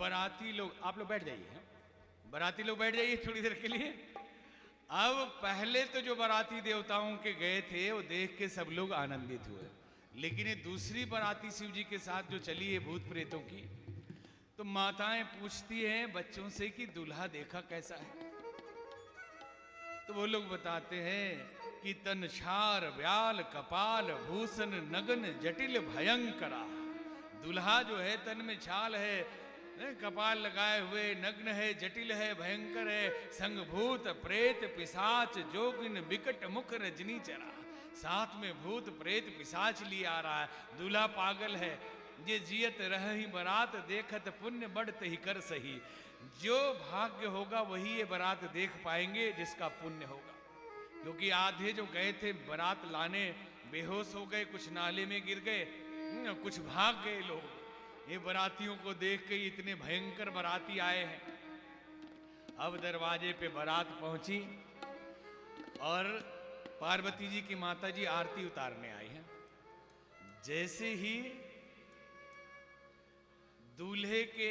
बाराती लोग, आप लोग बैठ जाइए, बाराती लोग बैठ जाइए थोड़ी देर के लिए। अब पहले तो जो बाराती देवताओं के गए थे वो देख के सब लोग आनंदित हुए, लेकिन ये दूसरी बाराती शिव जी के साथ जो चली है भूत प्रेतों की, तो माताएं पूछती हैं बच्चों से कि दूल्हा देखा कैसा है। तो वो लोग बताते हैं कि तन छार व्याल कपाल भूषण नगन जटिल भयंकरा। दूल्हा जो है तन में छाल है, कपाल लगाए हुए, नग्न है, जटिल है, भयंकर है, संग भूत प्रेत पिशाच जोगिन विकट मुख रजनी चरा। साथ में भूत प्रेत पिशाच लिए आ रहा है। दूल्हा पागल है, ये जियत रह ही बारात देखत पुण्य बढ़त ही कर सही। जो भाग्य होगा वही ये बारात देख पाएंगे जिसका पुण्य होगा, क्योंकि आधे जो गए थे बारात लाने बेहोश हो गए, कुछ नाले में गिर गए, कुछ भाग गए लोग। ये बारातियों को देख के इतने भयंकर बाराती आए हैं। अब दरवाजे पे बारात पहुंची और पार्वती जी की माता जी आरती उतारने आई हैं। जैसे ही दूल्हे के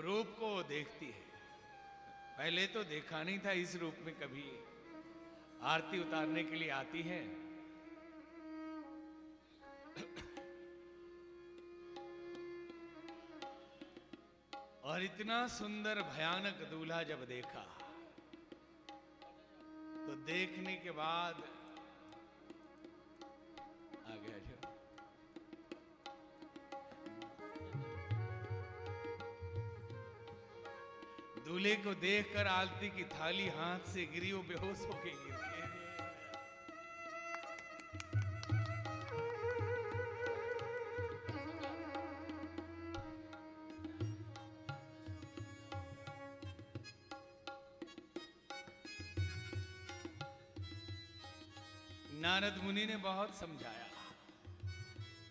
रूप को देखती है, पहले तो देखा नहीं था इस रूप में कभी, आरती उतारने के लिए आती है। और इतना सुंदर भयानक दूल्हा जब देखा तो देखने के बाद आ गया जो दूल्हे को देखकर आरती की थाली हाथ से गिरी, वो बेहोश होके गिर गए। नारद मुनि ने बहुत समझाया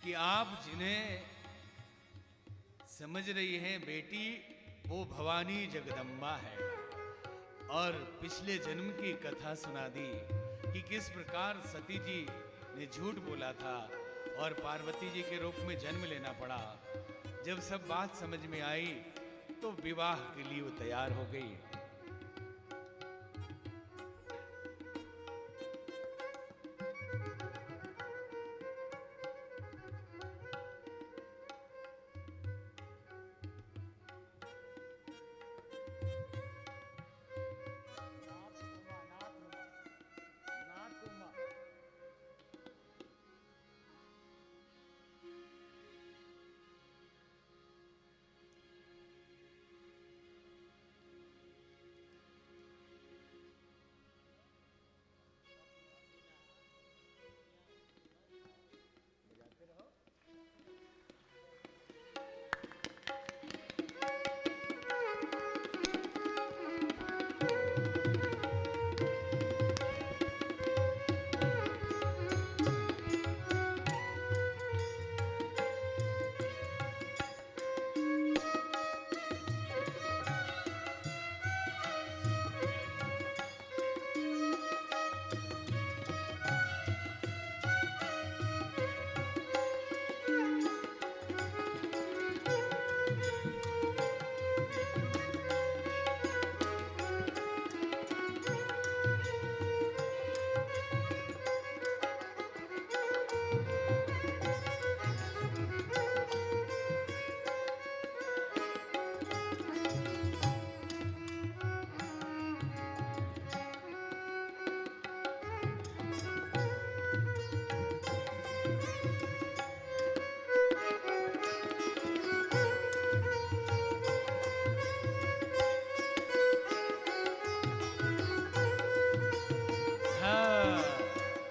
कि आप जिन्हें समझ रही हैं बेटी, वो भवानी जगदम्बा है। और पिछले जन्म की कथा सुना दी कि किस प्रकार सती जी ने झूठ बोला था और पार्वती जी के रूप में जन्म लेना पड़ा। जब सब बात समझ में आई तो विवाह के लिए वो तैयार हो गई।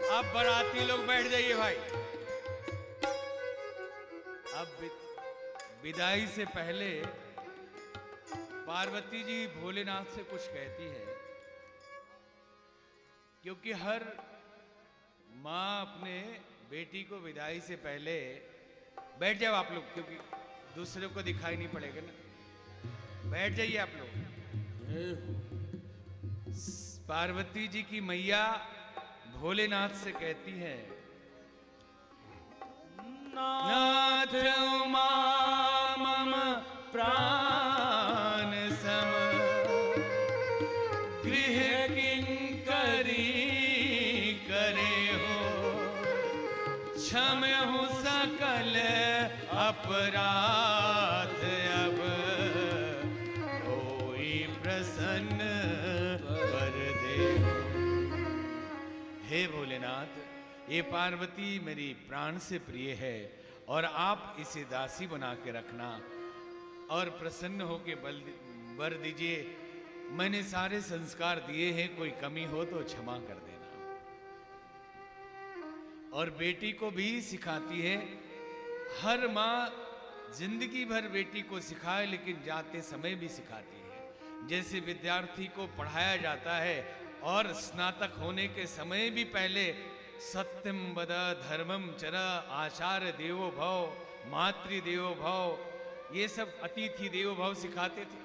अब बाराती लोग बैठ जाइए भाई। अब विदाई से पहले पार्वती जी भोलेनाथ से कुछ कहती है, क्योंकि हर माँ अपने बेटी को विदाई से पहले, बैठ जाओ आप लोग क्योंकि दूसरे को दिखाई नहीं पड़ेगा ना, बैठ जाइए आप लोग। पार्वती जी की मैया भोलेनाथ से कहती है, नाथ उमा मम प्राण सम, गृह किंकरी करे हो, क्षमहु सकल अपराध, अब होई प्रसन्न कर दे। हे भोलेनाथ, ये पार्वती मेरी प्राण से प्रिय है और आप इसे दासी बना के रखना और प्रसन्न होके वर दीजिए। मैंने सारे संस्कार दिए हैं, कोई कमी हो तो क्षमा कर देना। और बेटी को भी सिखाती है। हर माँ जिंदगी भर बेटी को सिखाए, लेकिन जाते समय भी सिखाती है। जैसे विद्यार्थी को पढ़ाया जाता है और स्नातक होने के समय भी पहले सत्यम वद धर्मम चर आचार्य देवो भव मातृ देवो भव, ये सब अतिथि देवो भव सिखाते थे।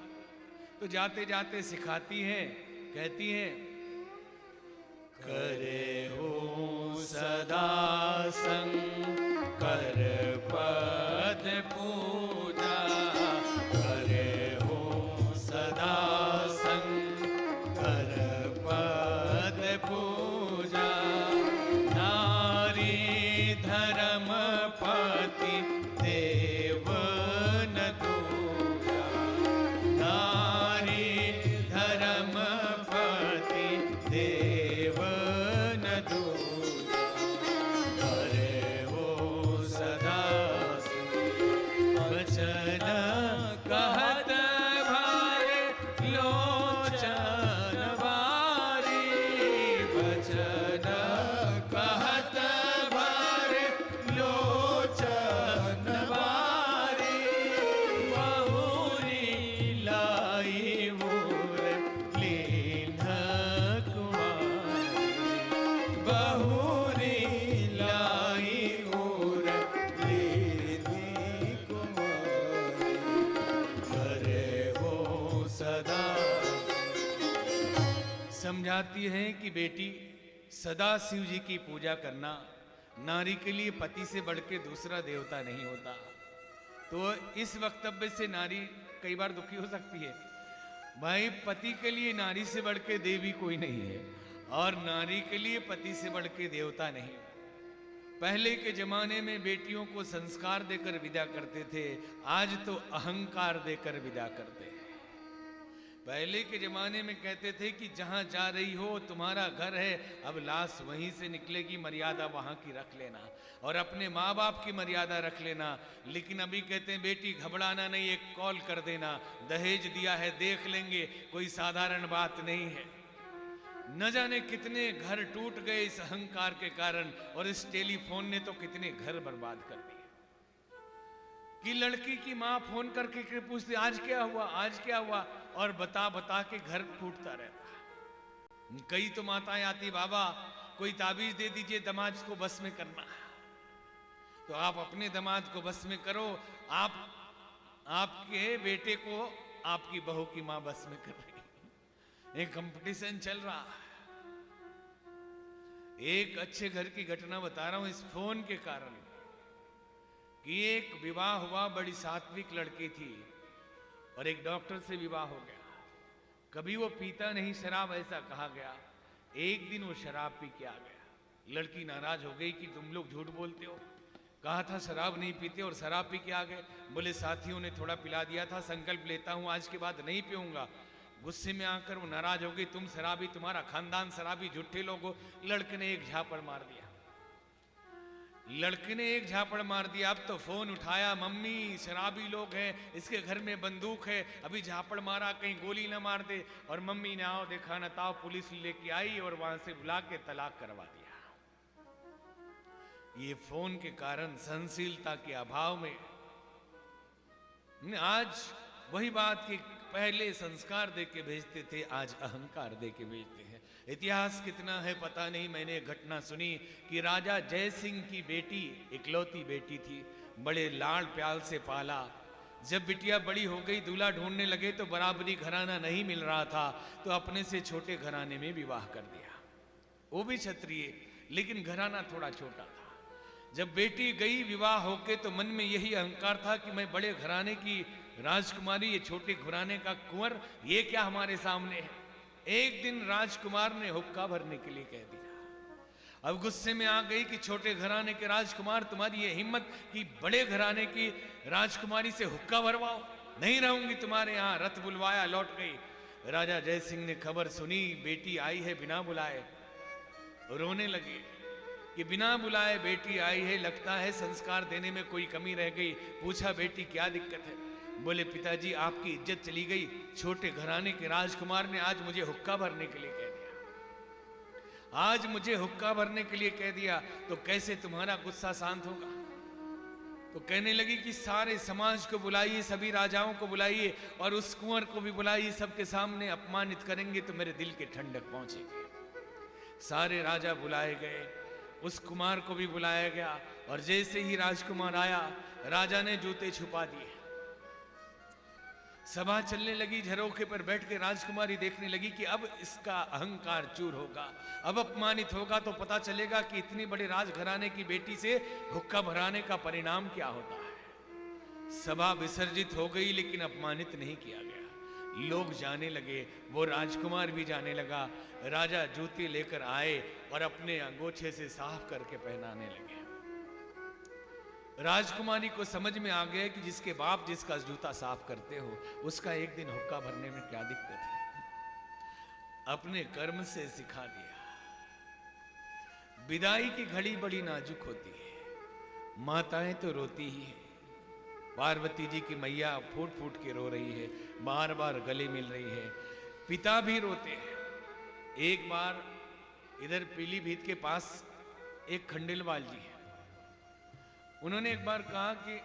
तो जाते जाते सिखाती है, कहती है, करे हो सदा शंकर पद पूजा, करे हो सदा शंकर पद पूजा, नारी धर्म पति देव न दूजा, नारी धर्म पति देव न दूजा, करे हो सदा वचन कहत भारे लोचन बारी, वचन कहत भारे लोचन बारी, बहुरी लाई मोर लीन कुमारी, बहुरी लाई मोर लीन कुमारी, करे हो सदा। समझाती है कि बेटी, सदा शिव जी की पूजा करना। नारी के लिए पति से बढ़ के दूसरा देवता नहीं होता। तो इस वक्तव्य से नारी कई बार दुखी हो सकती है। भाई, पति के लिए नारी से बढ़ के देवी कोई नहीं है और नारी के लिए पति से बढ़ के देवता नहीं। पहले के जमाने में बेटियों को संस्कार देकर विदा करते थे, आज तो अहंकार देकर विदा करते हैं। पहले के जमाने में कहते थे कि जहां जा रही हो तुम्हारा घर है, अब लाश वहीं से निकलेगी, मर्यादा वहां की रख लेना और अपने माँ बाप की मर्यादा रख लेना। लेकिन अभी कहते हैं बेटी घबराना नहीं, एक कॉल कर देना, दहेज दिया है देख लेंगे, कोई साधारण बात नहीं है। न जाने कितने घर टूट गए इस अहंकार के कारण, और इस टेलीफोन ने तो कितने घर बर्बाद कर दिए। कि लड़की की माँ फोन करके पूछती आज क्या हुआ, आज क्या हुआ, और बता बता के घर टूटता रहता। कई तो माताएं आती, बाबा कोई ताबीज दे दीजिए दामाद को बस में करना। तो आप अपने दामाद को बस में करो, आपके बेटे को आपकी बहू की माँ बस में कर रही। एक कंपटीशन चल रहा। एक अच्छे घर की घटना बता रहा हूं इस फोन के कारण। कि एक विवाह हुआ, बड़ी सात्विक लड़की थी और एक डॉक्टर से विवाह हो गया। कभी वो पीता नहीं शराब, ऐसा कहा गया। एक दिन वो शराब पी के आ गया। लड़की नाराज हो गई कि तुम लोग झूठ बोलते हो, कहा था शराब नहीं पीते और शराब पी के आ गए। बोले साथियों ने थोड़ा पिला दिया था, संकल्प लेता हूं आज के बाद नहीं पीऊंगा। गुस्से में आकर वो नाराज हो गई, तुम शराबी, तुम्हारा खानदान शराबी, झूठे लोग हो। लड़के ने एक झापड़ मार दिया। लड़के ने एक झापड़ मार दिया। अब तो फोन उठाया, मम्मी शराबी लोग हैं, इसके घर में बंदूक है, अभी झापड़ मारा कहीं गोली ना मार दे। और मम्मी ने आओ देखा न ताओ, पुलिस लेके आई और वहां से बुला के तलाक करवा दिया। ये फोन के कारण, सहनशीलता के अभाव में आज वही बात कि पहले संस्कार दे के भेजते थे, आज अहंकार दे के भेजते हैं। इतिहास कितना है पता नहीं। मैंने एक घटना सुनी कि राजा जय सिंह की बेटी, इकलौती बेटी थी, बड़े लाड़ प्याल से पाला। जब बिटिया बड़ी हो गई, दूल्हा ढूंढने लगे तो बराबरी घराना नहीं मिल रहा था, तो अपने से छोटे घराने में विवाह कर दिया। वो भी क्षत्रिय, लेकिन घराना थोड़ा छोटा था। जब बेटी गई विवाह होके तो मन में यही अहंकार था कि मैं बड़े घराने की राजकुमारी, ये छोटे घराने का कुंवर, ये क्या हमारे सामने है। एक दिन राजकुमार ने हुक्का भरने के लिए कह दिया। अब गुस्से में आ गई कि छोटे घराने के राजकुमार, तुम्हारी ये हिम्मत कि बड़े घराने की राजकुमारी से हुक्का भरवाओ, नहीं रहूंगी तुम्हारे यहाँ। रथ बुलवाया, लौट गई। राजा जय सिंह ने खबर सुनी, बेटी आई है बिना बुलाए। रोने लगे कि बिना बुलाए बेटी आई है, लगता है संस्कार देने में कोई कमी रह गई। पूछा, बेटी क्या दिक्कत है? बोले, पिताजी आपकी इज्जत चली गई, छोटे घराने के राजकुमार ने आज मुझे हुक्का भरने के लिए कह दिया। आज मुझे हुक्का भरने के लिए कह दिया, तो कैसे तुम्हारा गुस्सा शांत होगा? तो कहने लगी कि सारे समाज को बुलाइए, सभी राजाओं को बुलाइए और उस कुंवर को भी बुलाइए, सबके सामने अपमानित करेंगे तो मेरे दिल के ठंडक पहुंचेगी। सारे राजा बुलाए गए, उस कुमार को भी बुलाया गया और जैसे ही राजकुमार आया, राजा ने जूते छुपा दिए। सभा चलने लगी, झरोखे पर बैठ के राजकुमारी देखने लगी कि अब इसका अहंकार चूर होगा, अब अपमानित होगा तो पता चलेगा कि इतनी बड़े राजघराने की बेटी से हुक्का भराने का परिणाम क्या होता है। सभा विसर्जित हो गई, लेकिन अपमानित नहीं किया गया। लोग जाने लगे, वो राजकुमार भी जाने लगा। राजा जूते लेकर आए और अपने अंगोछे से साफ करके पहनाने लगे। राजकुमारी को समझ में आ गया कि जिसके बाप जिसका जूता साफ करते हो, उसका एक दिन हुक्का भरने में क्या दिक्कत है। अपने कर्म से सिखा दिया। विदाई की घड़ी बड़ी नाजुक होती है, माताएं तो रोती ही है। पार्वती जी की मैया फूट फूट के रो रही है, बार बार गले मिल रही है। पिता भी रोते हैं। एक बार इधर पीलीभीत के पास एक खंडेलवाल जी है, उन्होंने एक बार कहा कि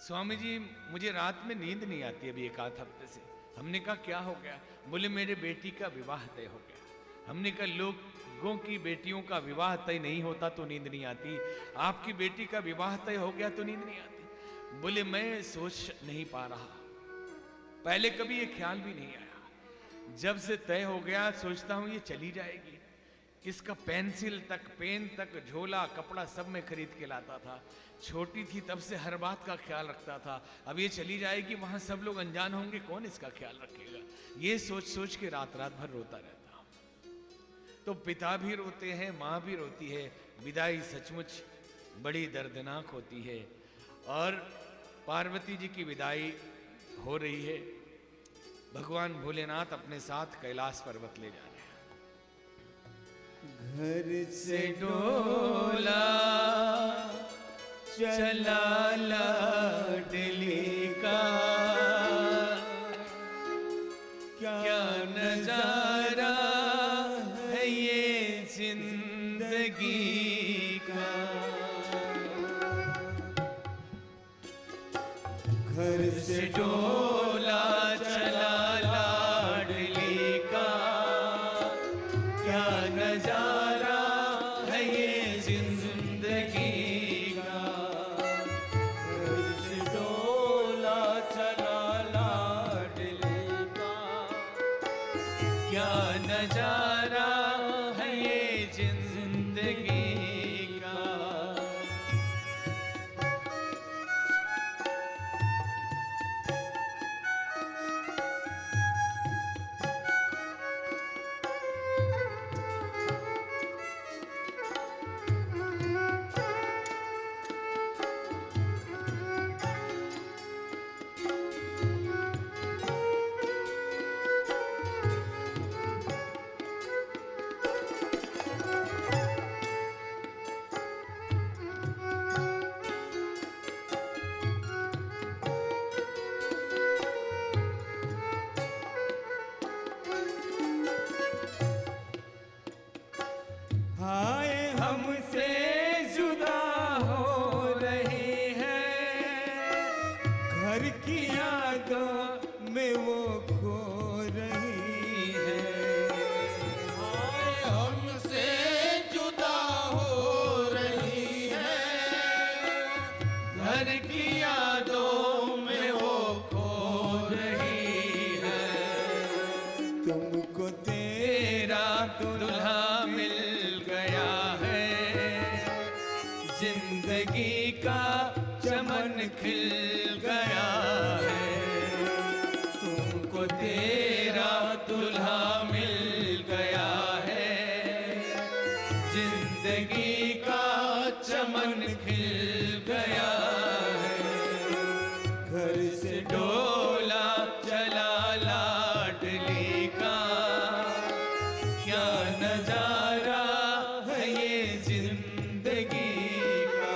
स्वामी जी मुझे रात में नींद नहीं आती अभी एक आध हफ्ते से। हमने कहा क्या हो गया? बोले मेरे बेटी का विवाह तय हो गया। हमने कहा लोगों की बेटियों का विवाह तय नहीं होता तो नींद नहीं आती, आपकी बेटी का विवाह तय हो गया तो नींद नहीं आती। बोले मैं सोच नहीं पा रहा, पहले कभी ये ख्याल भी नहीं आया, जब से तय हो गया सोचता हूं ये चली जाएगी। इसका पेंसिल तक, पेन तक, झोला, कपड़ा सब मैं खरीद के लाता था। छोटी थी तब से हर बात का ख्याल रखता था, अब ये चली जाएगी, वहां सब लोग अनजान होंगे, कौन इसका ख्याल रखेगा? ये सोच सोच के रात रात भर रोता रहता हूं। तो पिता भी रोते हैं, माँ भी रोती है। विदाई सचमुच बड़ी दर्दनाक होती है। और पार्वती जी की विदाई हो रही है। भगवान भोलेनाथ अपने साथ कैलाश पर्वत ले जा रहे हैं। घर से डोला चला लाडली का, क्या नजारा है ये जिंदगी का। घर से डोला चला लाडली का, क्या नजारा है ये जिंदगी का। घर से डोला चला लाडली का, क्या नजारा है ये जिंदगी का। तुमको तेरा दुल्हा मिल गया है, जिंदगी का चमन खिल गया है। तुमको तेरा दुल्हा मिल गया है, जिंदगी का चमन खिल गया है। घर से डोला चला लाडली का, क्या नजारा है ये जिंदगी का।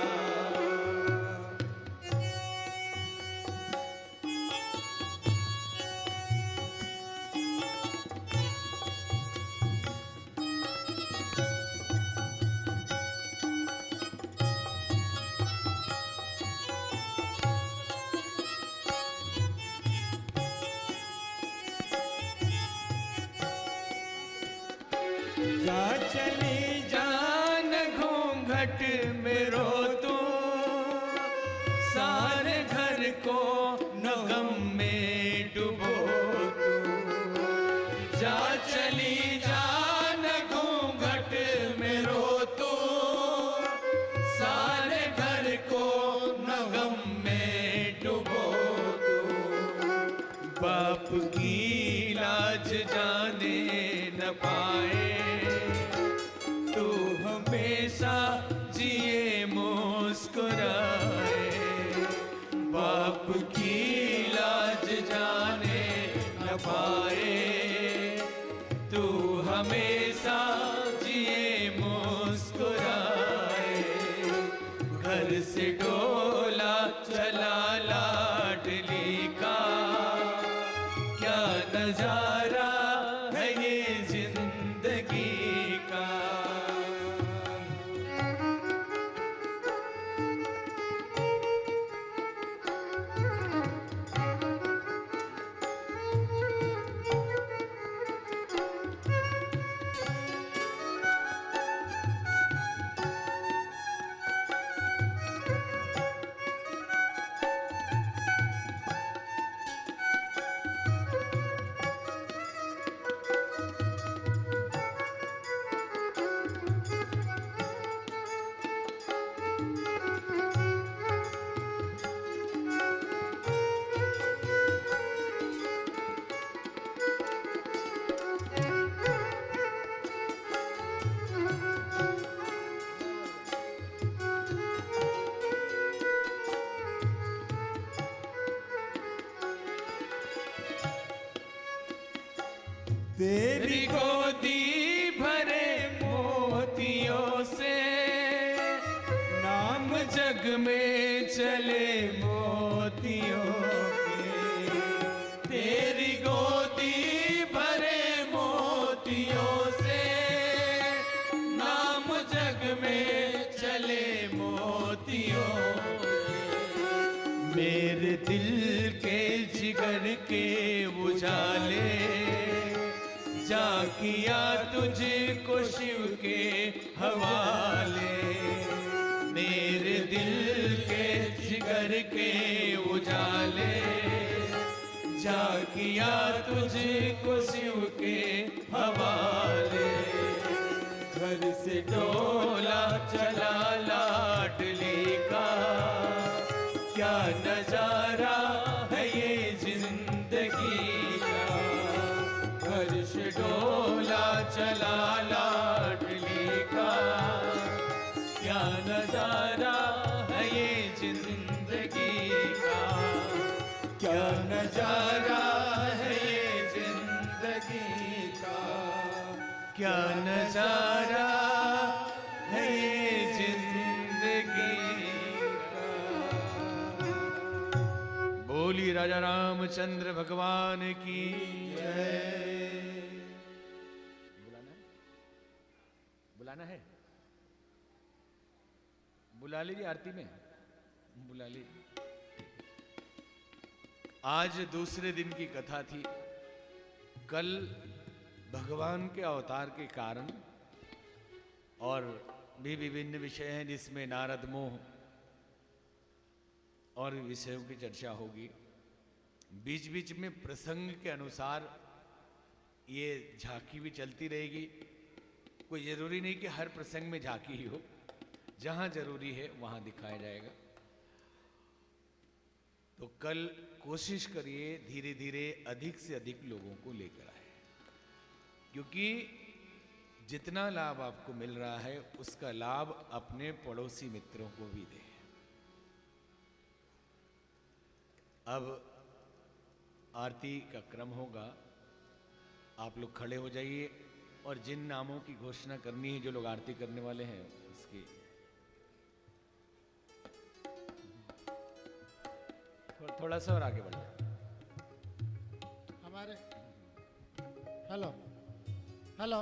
जा चली जान घूंघट में रो तू, सारे घर को नगम में डुबो तू। जा चली जान घूंघट में रो तू, सारे घर को नगम में डुबो तू। बाप की लाज जाने न पाए, तू हमेशा जिए मुस्कुराए। बाप की लाज जाने न पाए, तू हमेशा जिए मुस्कुराए। घर से डोला चला लाडली का, क्या नजारा है ये जिंदगी का। तेरी गोदी भरे मोतियों से, नाम जग में चले मोतियों के। तेरी गोदी भरे मोतियों से, नाम जग में चले मोतियों के। मेरे दिल के जिगर के उजाले, जा किया तुझको शिव के हवाले। मेरे दिल के जिगर के उजाले, जा किया तुझको शिव के हवाले। घर से डोला चला लाडली का, क्या नजारा है ये जिंदगी का। घर से डोला चला लाडली का, क्या नजारा है ये जिंदगी का। क्या नजारा है ये जिंदगी का। क्या नजारा है ये जिंदगी का। बोली राजा रामचंद्र भगवान की जय। बुलाना है, बुला लीजिए आरती में, बुला लीजिए। आज दूसरे दिन की कथा थी। कल भगवान के अवतार के कारण और भी विभिन्न विषय हैं जिसमें नारद मोह और विषयों की चर्चा होगी। बीच बीच में प्रसंग के अनुसार ये झांकी भी चलती रहेगी। कोई ज़रूरी नहीं कि हर प्रसंग में झांकी ही हो, जहाँ जरूरी है वहाँ दिखाया जाएगा। तो कल कोशिश करिए धीरे धीरे अधिक से अधिक लोगों को लेकर आए, क्योंकि जितना लाभ आपको मिल रहा है उसका लाभ अपने पड़ोसी मित्रों को भी दें। अब आरती का क्रम होगा, आप लोग खड़े हो जाइए और जिन नामों की घोषणा करनी है, जो लोग आरती करने वाले हैं उसकी थोड़ा सा और आगे बढ़ जाए। हमारे हेलो हेलो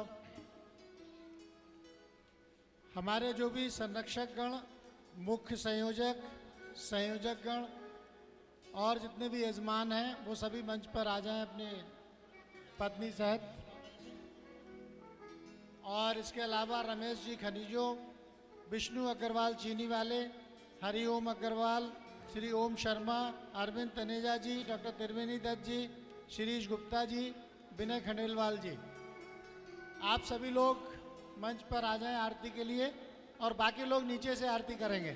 हमारे जो भी संरक्षक गण, मुख्य संयोजक गण और जितने भी यजमान हैं वो सभी मंच पर आ जाएं अपने पत्नी सहित। और इसके अलावा रमेश जी खनीजो, विष्णु अग्रवाल चीनी वाले, हरिओम अग्रवाल, श्री ओम शर्मा, अरविंद तनेजा जी, डॉक्टर त्रिवेणी दत्त जी, शिरीष गुप्ता जी, विनय खंडेलवाल जी, आप सभी लोग मंच पर आ जाएं आरती के लिए और बाकी लोग नीचे से आरती करेंगे।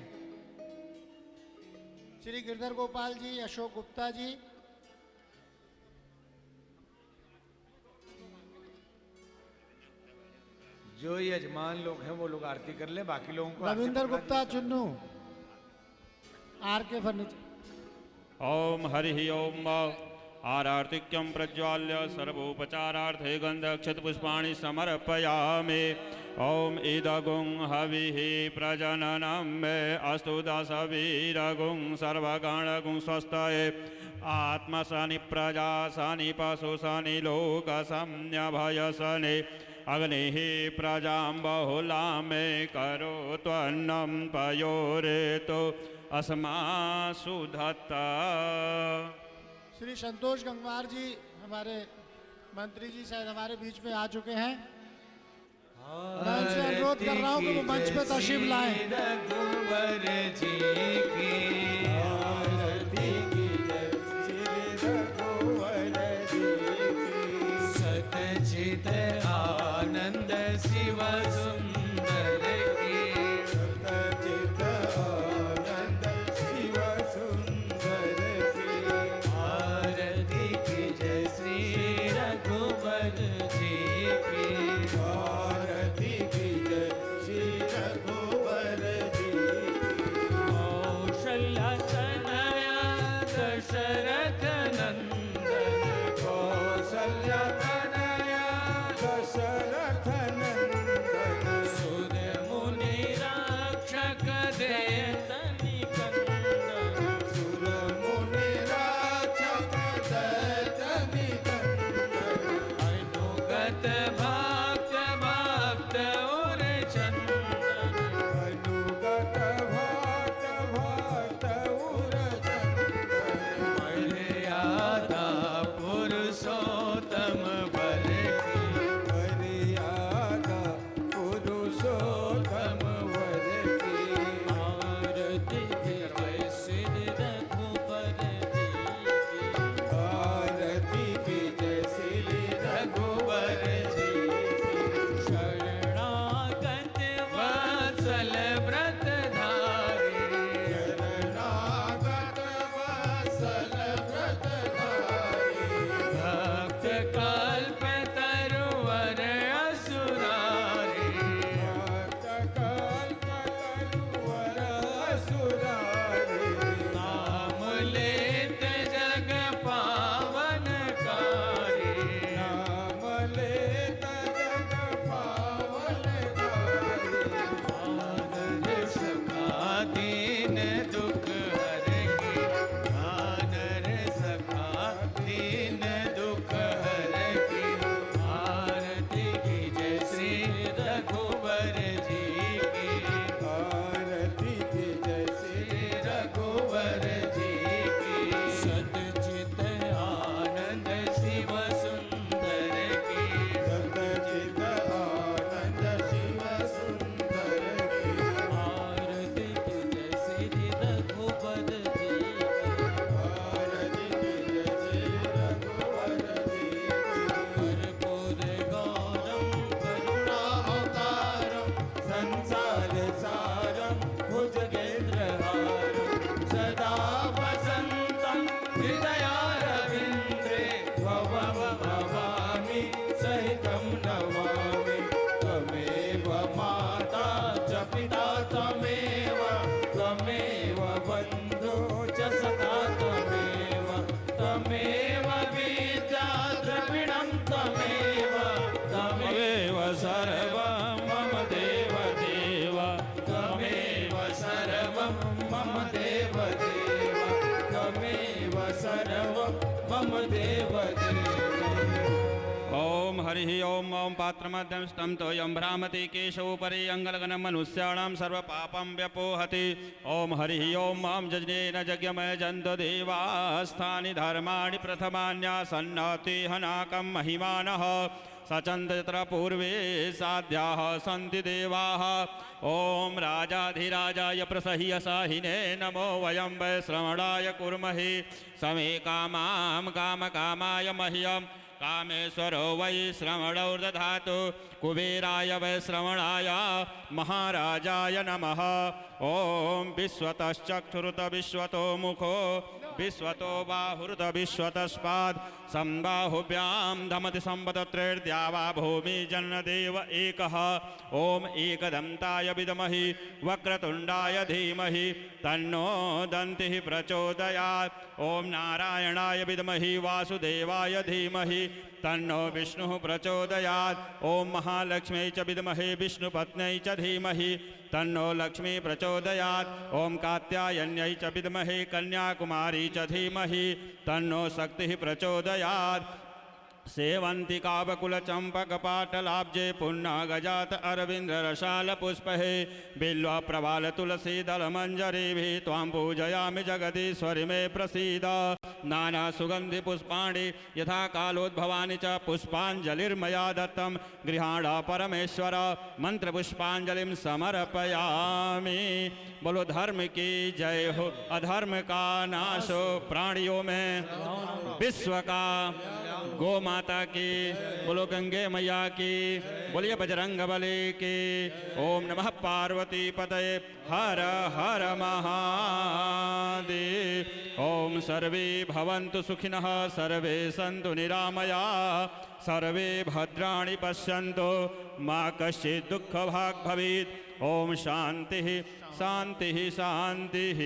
श्री गिरधर गोपाल जी, अशोक गुप्ता जी, जो यजमान लोग हैं वो लोग आरती कर ले, बाकी लोगों को रविंदर गुप्ता चुन्नू, आर के फर्नीचर। ओम हरि ओम। आरार्तिक्यं प्रज्वाल्य सर्वोपचारार्थे गन्धक्षतपुष्पाणि समर्पयामि। ओम इदगुं हविः प्रजननं मे अस्तु दशवीरगुं सर्वगणगुं स्वस्तये आत्मसनि प्रजासनि पशुसनि लोकसंज्ञभयसनि अग्निः प्रजां बहुलां मे करोत्वन्नं पयोरेतो अस्मासु धत्ता। श्री संतोष गंगवार जी हमारे मंत्री जी शायद हमारे बीच में आ चुके हैं। मैं उनसे अनुरोध कर रहा हूँ कि वो मंच पे तशरीफ लाएं। रघुवर जी की आरती की जय श्री रघुवर जी की। सतचित आनंद शिव सुंदर की। सतचित आनंद शिव सुंदर की। आरती की जय श्री रघुवर जी की। आरती की जय श्री रघुवर जी की। कौशल्या तनया दशरथ नंदन। कौसल्या तनया दशरथ नंदन। सुर मुनि रक्षक देतनि कंदन। सुर मुनि राक्षक दैतनि कंदन। अनुगत भक्त भक्त उर चंदन। अनुगत भक्त भक्त उर चंदन। मर्यादा पुरुषोत्तम बल की। मर्यादा पुरुषोत्तम वर की। आरती की जय श्री रघुवर जी की। आरती की जय श्री रघुवर जी गौरम करुणावतारम संसार सारम भुजगेन्द्रहारम सदा वसन्तं हृदयारविन्द्रे भवं भवामि सहितं नमामि त्वमेव माता च पिता त्वमेव त्वमेव बन्धो च सखा त्वमेव त्वमेव विद्या द्रविणं त्वमेव त्वमेव सर्वं मम देव देव त्वमेव सर्वं मम देव देव त्वमेव सर्वं मम देव देव ओम हरि ओम ओम पात्रमध्यम स्तम तोयम भ्रामति केशवोपरि अंगलगन मनुष्याणां सर्वपापं व्यपोहति ओम हरि ओम ओम जज्ञेन यज्ञमय जन्तु देवास्थानि धर्माणि प्रथमान्यासन्नति हनाकं महिमानः सचन्द यत्र पूर्वे साध्याः सन्ति देवाः ओम राजाधिराजाय प्रसह्यसाहिने नमो वयं वै श्रवणाय कुर्महे समे कामां कामकामाय मह्यं कामेश्वरो वै श्रवणौर्दधातु कुबेराय वै श्रवणाय महाराजाय नमः ओम विश्वतश्चक्षुरुत विश्वतो मुखो विश्वतो बाहुरुत विश्वतस्पाद संबाहुभ्यां धमति संवदत्रेर्द्यावा भूमि जन्नदेव एकः ओम एकदन्ताय विद्महि वक्रतुण्डाय धीमहि तन्नो दन्तिः प्रचोदयात् ओम नारायणाय विद्महि वासुदेवाय धीमहि तन्नो विष्णुः प्रचोदयात् ओम महालक्ष्म्यै च विद्महे विष्णुपत्न्यै च धीमहि तन्नो लक्ष्मी प्रचोदयात् ओम कात्यायन्यै च विद्महे कन्याकुमारी च धीमहि तन्नो शक्तिः प्रचोदयात् सेवन्ति कावकुलचम्पकपाटलाब्जे पुन्नागजात अरविन्द्ररसालपुष्पहे बिल्वप्रवालतुलसीदलमञ्जरीभिः त्वां पूजयामि जगदीश्वरि मे प्रसीद नानासुगन्धिपुष्पाणि यथा कालोद्भवानि च पुष्पाञ्जलिर्मया दत्तं गृहाण परमेश्वर मन्त्रपुष्पाञ्जलिं समर्पयामि बोलो धर्म की जय हो अधर्म का नाश हो प्राणियों में विश्व का गो माता की बोलो गंगे मैया की बोलिए बजरंग बली की ओम नमः पार्वती पतये हर हर महादेव ओम सर्वे भवन्तु सुखिनः सर्वे सन्तु निरामया सर्वे भद्राणि पश्यन्तु मा कश्चित् दुःखभाग् भवेत् ओम शान्तिः शान्तिः शान्तिः